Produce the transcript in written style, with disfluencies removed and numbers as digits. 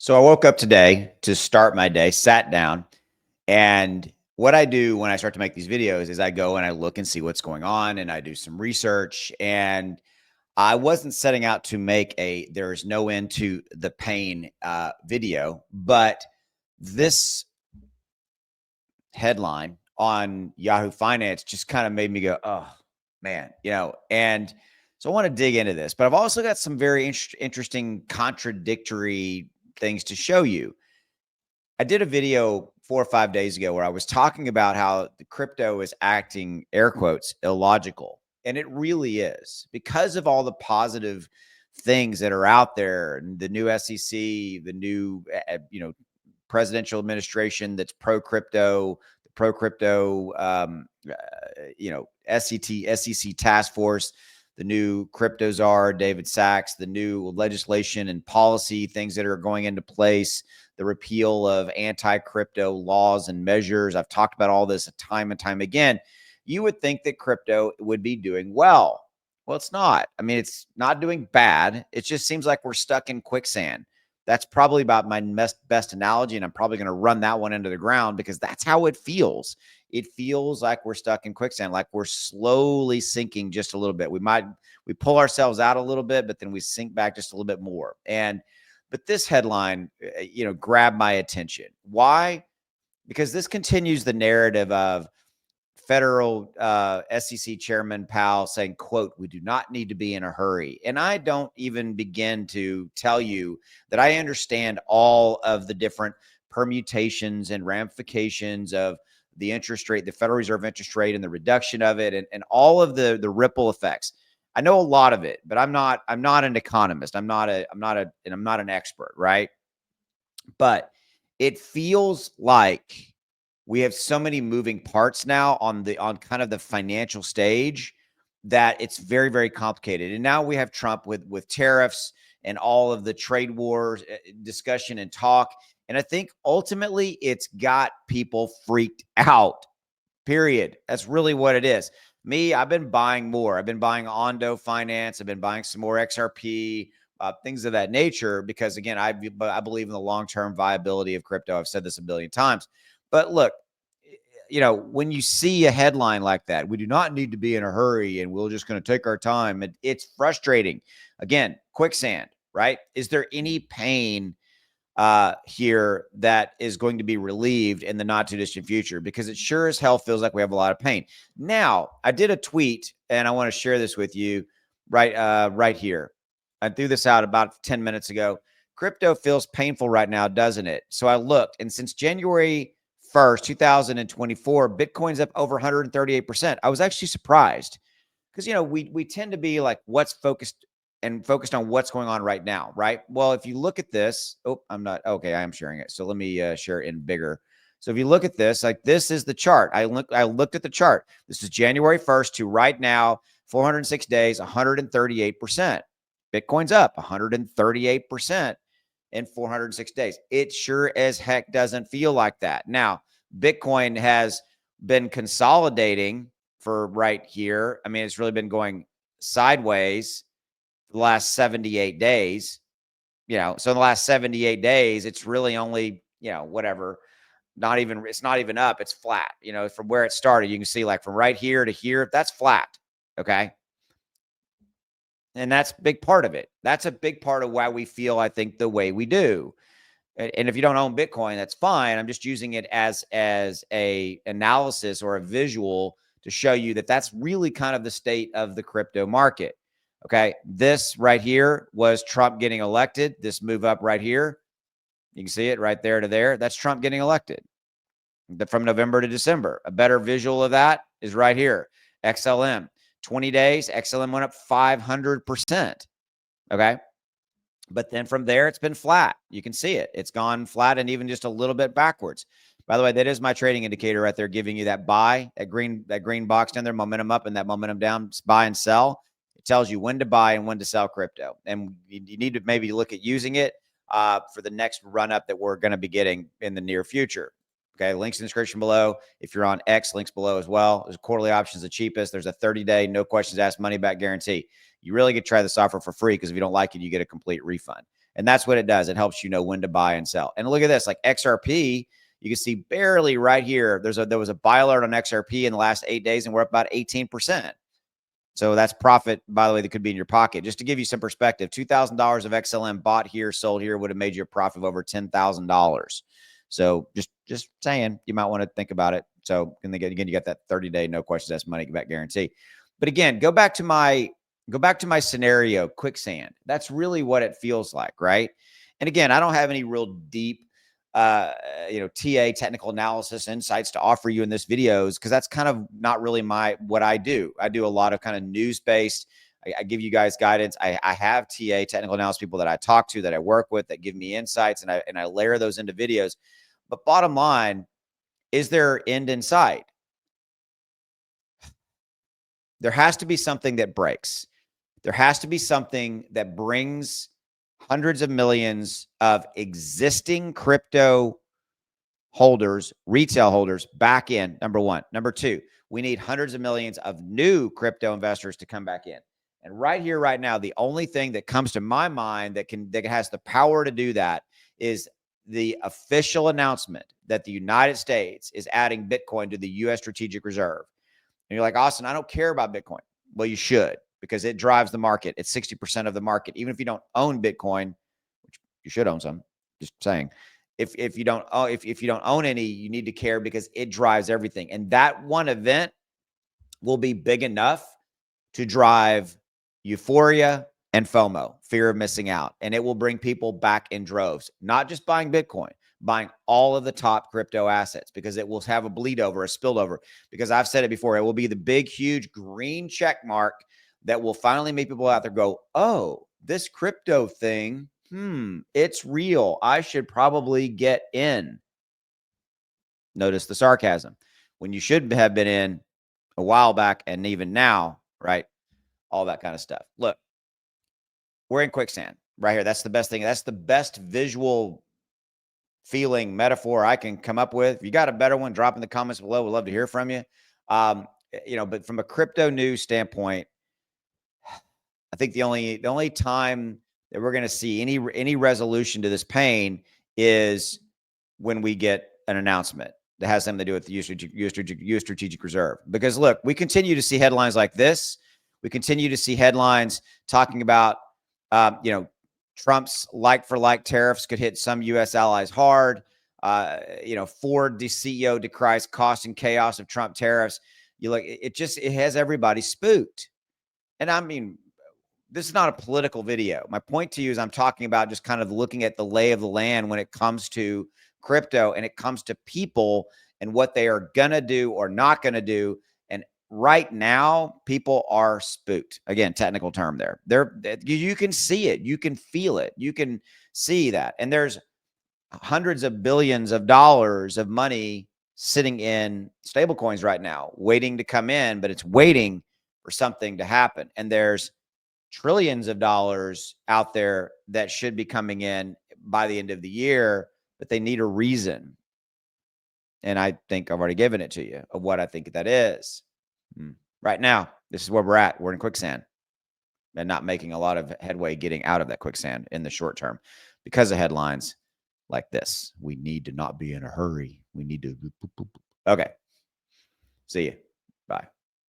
So I woke up today to start my day, sat down, and what I do when I start to make these videos is I go and I look and see what's going on and I do some research. And I wasn't setting out to make a there's no end to the pain video, but this headline on Yahoo Finance just kind of made me go, oh man, and so I want to dig into this, but I've also got some very interesting contradictory things to show you. I did a video 4 or 5 days ago where I was talking about how the crypto is acting, air quotes, illogical. And it really is because of all the positive things that are out there, and the new SEC, the new, presidential administration that's pro crypto, the pro crypto, SEC task force, the new crypto czar, David Sachs, the new legislation and policy things that are going into place, the repeal of anti-crypto laws and measures. I've talked about all this time and time again. You would think that crypto would be doing well. Well, it's not. I mean, it's not doing bad. It just seems like we're stuck in quicksand. That's probably about my best analogy, and I'm probably going to run that one into the ground because that's how it feels. It feels like we're stuck in quicksand, like we're slowly sinking just a little bit. We pull ourselves out a little bit, but then we sink back just a little bit more. But this headline, grabbed my attention. Why? Because this continues the narrative of federal SEC Chairman Powell saying, quote, "We do not need to be in a hurry." And I don't even begin to tell you that I understand all of the different permutations and ramifications of the interest rate, the Federal Reserve interest rate, and the reduction of it, and all of the ripple effects. I know a lot of it, but I'm not an economist. I'm not an expert, right? But it feels like we have so many moving parts now on kind of the financial stage that it's very, very complicated. And now we have Trump with tariffs and all of the trade wars discussion and talk. And I think ultimately it's got people freaked out, period. That's really what it is. Me, I've been buying more. I've been buying Ondo Finance. I've been buying some more XRP, things of that nature, because again, I believe in the long-term viability of crypto. I've said this a billion times. But look, when you see a headline like that, we do not need to be in a hurry and we're just going to take our time. It's frustrating. Again, quicksand, right? Is there any pain here that is going to be relieved in the not too distant future? Because it sure as hell feels like we have a lot of pain. Now, I did a tweet and I want to share this with you right here. I threw this out about 10 minutes ago. Crypto feels painful right now, doesn't it? So I looked, and since January 1st, 2024, Bitcoin's up over 138%. I was actually surprised because, we tend to be like what's focused on what's going on right now, right? Well, if you look at this, I'm not, okay, I am sharing it. So let me share it in bigger. So if you look at this, like this is the chart. I looked at the chart. This is January 1st to right now, 406 days, 138%. Bitcoin's up 138% in 406 days. It sure as heck doesn't feel like that. Now, Bitcoin has been consolidating for right here. I mean, it's really been going sideways the last 78 days. So in the last 78 days, it's really only, whatever, it's not even up, it's flat. From where it started, you can see like from right here to here, that's flat. Okay. And that's a big part of it. That's a big part of why we feel, I think, the way we do. And if you don't own Bitcoin, that's fine. I'm just using it as a analysis or a visual to show you that that's really kind of the state of the crypto market. Okay. This right here was Trump getting elected. This move up right here, you can see it right there to there. That's Trump getting elected from November to December. A better visual of that is right here. XLM. 20 days, XLM went up 500%. Okay. But then from there, it's been flat. You can see it. It's gone flat and even just a little bit backwards. By the way, that is my trading indicator right there, giving you that buy, that green box down there, momentum up and that momentum down, buy and sell. It tells you when to buy and when to sell crypto. And you need to maybe look at using it for the next run up that we're going to be getting in the near future. Okay, links in the description below. If you're on X, links below as well. There's quarterly options, the cheapest. There's a 30-day, no questions asked, money back guarantee. You really could try the software for free because if you don't like it, you get a complete refund. And that's what it does. It helps you know when to buy and sell. And look at this, like XRP, you can see barely right here. There was a buy alert on XRP in the last 8 days, and we're up about 18%. So that's profit, by the way, that could be in your pocket. Just to give you some perspective, $2,000 of XLM bought here, sold here would have made you a profit of over $10,000. So just saying, you might want to think about it. So again, you got that 30-day no questions asked money back guarantee. But again, go back to my scenario, quicksand. That's really what it feels like, right? And again, I don't have any real deep TA technical analysis insights to offer you in this videos, because that's kind of not really what I do. I do a lot of kind of news based. I give you guys guidance. I have TA technical analysis people that I talk to, that I work with, that give me insights, and I layer those into videos. But bottom line, is there end in sight? There has to be something that breaks. There has to be something that brings hundreds of millions of existing crypto holders, retail holders, back in, number one. Number two, we need hundreds of millions of new crypto investors to come back in. And right here, right now, the only thing that comes to my mind that has the power to do that is the official announcement that the United States is adding Bitcoin to the U.S. Strategic Reserve. And you're like, Austin, I don't care about Bitcoin. Well, you should, because it drives the market. It's 60% of the market. Even if you don't own Bitcoin, which you should own some, just saying. If you don't own any, you need to care, because it drives everything. And that one event will be big enough to drive euphoria and FOMO, fear of missing out. And it will bring people back in droves, not just buying Bitcoin, buying all of the top crypto assets, because it will have a bleed over, a spillover. Because I've said it before, it will be the big, huge green check mark that will finally make people out there go, oh, this crypto thing, it's real. I should probably get in. Notice the sarcasm. When you should have been in a while back, and even now, right? All that kind of stuff. Look, we're in quicksand right here. That's the best thing. That's the best visual feeling metaphor I can come up with. If you got a better one, drop in the comments below. We'd love to hear from you. But from a crypto news standpoint, I think the only time that we're going to see any resolution to this pain is when we get an announcement that has something to do with the U.S. Strategic Reserve. Because look, we continue to see headlines like this. We continue to see headlines talking about, Trump's like-for-like tariffs could hit some U.S. allies hard. Ford, the CEO, decries cost and chaos of Trump tariffs. It has everybody spooked. And I mean, this is not a political video. My point to you is I'm talking about just kind of looking at the lay of the land when it comes to crypto, and it comes to people and what they are going to do or not going to do. And right now, people are spooked. Again, technical term there. You can see it. You can feel it. You can see that. And there's hundreds of billions of dollars of money sitting in stable coins right now, waiting to come in, but it's waiting for something to happen. And there's trillions of dollars out there that should be coming in by the end of the year, but they need a reason. And I think I've already given it to you of what I think that is. Right now, this is where we're at. We're in quicksand and not making a lot of headway getting out of that quicksand in the short term because of headlines like this. We need to not be in a hurry. We need to. Okay. See you. Bye.